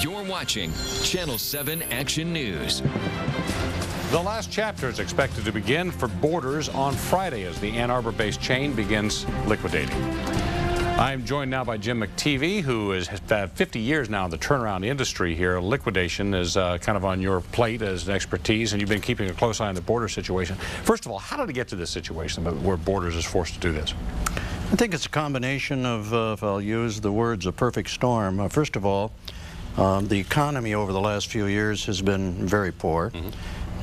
You're watching Channel 7 Action News. The last chapter is expected to begin for Borders on Friday as the Ann Arbor-based chain begins liquidating. I'm joined now by Jim McTevia, who has had 50 years now in the turnaround industry here. Liquidation is kind of on your plate as an expertise, and you've been keeping a close eye on the Borders situation. First of all, how did it get to this situation where Borders is forced to do this? I think it's a combination of, if I'll use the words, a perfect storm. First of all, the economy over the last few years has been very poor.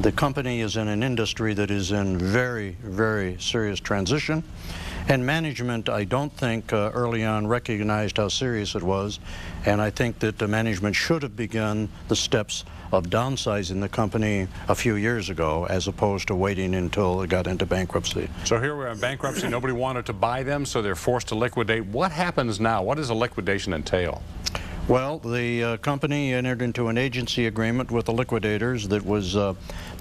The company is in an industry that is in very, very serious transition. And management, I don't think early on recognized how serious it was. And I think that the management should have begun the steps of downsizing the company a few years ago, as opposed to waiting until it got into bankruptcy. So here we're in bankruptcy. Nobody wanted to buy them, so they're forced to liquidate. What happens now? What does a liquidation entail? Well, the company entered into an agency agreement with the liquidators that was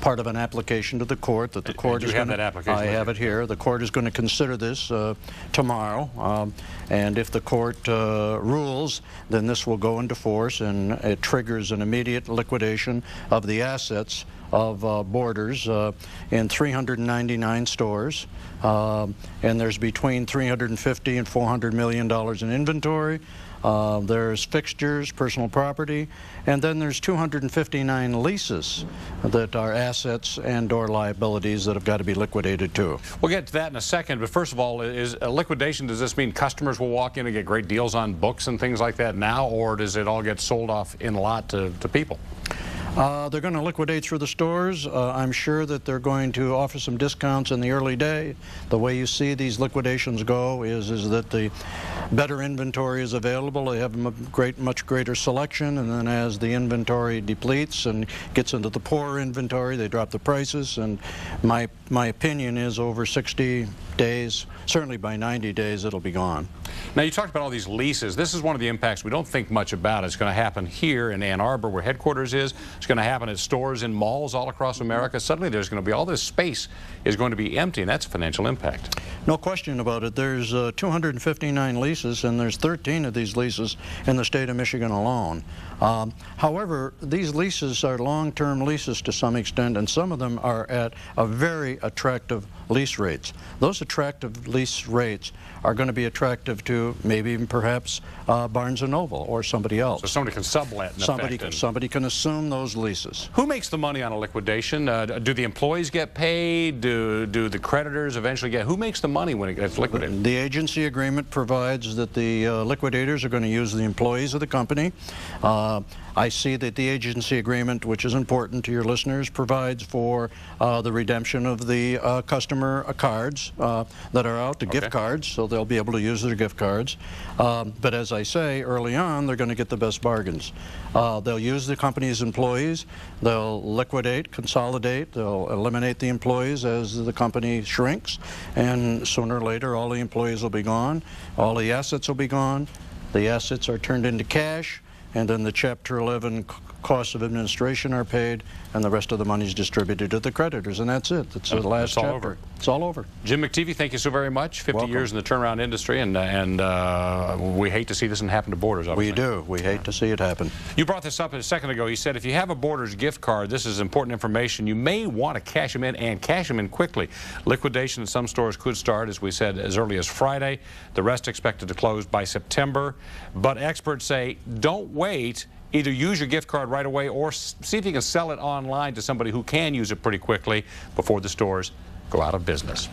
part of an application to the court. That the court is going to. I have it here. The court is going to consider this tomorrow, and if the court rules, then this will go into force, and it triggers an immediate liquidation of the assets of Borders in 399 stores, and there's between $350 and $400 million in inventory. There's fixtures, personal property, and then there's 259 leases that are assets and/or liabilities that have got to be liquidated too. We'll get to that in a second, but first of all, is a liquidation, does this mean customers will walk in and get great deals on books and things like that now, or does it all get sold off in lot to people? They're going to liquidate through the stores. I'm sure that they're going to offer some discounts in the early day. The way you see these liquidations go is that the better inventory is available. They have a much greater selection, and then as the inventory depletes and gets into the poorer inventory, they drop the prices. And my opinion is over 60 days, certainly by 90 days, it'll be gone. Now, you talked about all these leases. This is one of the impacts we don't think much about. It's going to happen here in Ann Arbor, where headquarters is. It's going to happen at stores in malls all across America. Suddenly, there's going to be all this space is going to be empty, and that's a financial impact. No question about it. There's 259 leases, and there's 13 of these leases in the state of Michigan alone. However, these leases are long-term leases to some extent, and some of them are at a very attractive lease rates. Those attractive lease rates are going to be attractive to maybe even perhaps Barnes & Noble or somebody else. So somebody can sublet in effect. Somebody can assume those leases. Who makes the money on a liquidation? Do the employees get paid? Do the creditors eventually get? Who makes the money when it gets liquidated? The agency agreement provides that the liquidators are going to use the employees of the company. I see that the agency agreement, which is important to your listeners, provides for the redemption of the customer cards that are out, the gift cards, so they'll be able to use their gift cards. But as I say, early on, they're going to get the best bargains. They'll use the company's employees, they'll liquidate, consolidate, they'll eliminate the employees as the company shrinks, and sooner or later all the employees will be gone, all the assets will be gone, the assets are turned into cash, and then the Chapter 11 costs of administration are paid, and the rest of the money is distributed to the creditors, and that's it. That's the last chapter. All over. It's all over. Jim McTevia, thank you so very much. 50 Welcome. years in the turnaround industry, and we hate to see this happen to Borders, obviously. We do. We hate to see it happen. You brought this up a second ago. You said if you have a Borders gift card, this is important information. You may want to cash them in, and cash them in quickly. Liquidation in some stores could start, as we said, as early as Friday. The rest expected to close by September. But experts say don't wait. Either use your gift card right away or see if you can sell it online to somebody who can use it pretty quickly before the stores go out of business.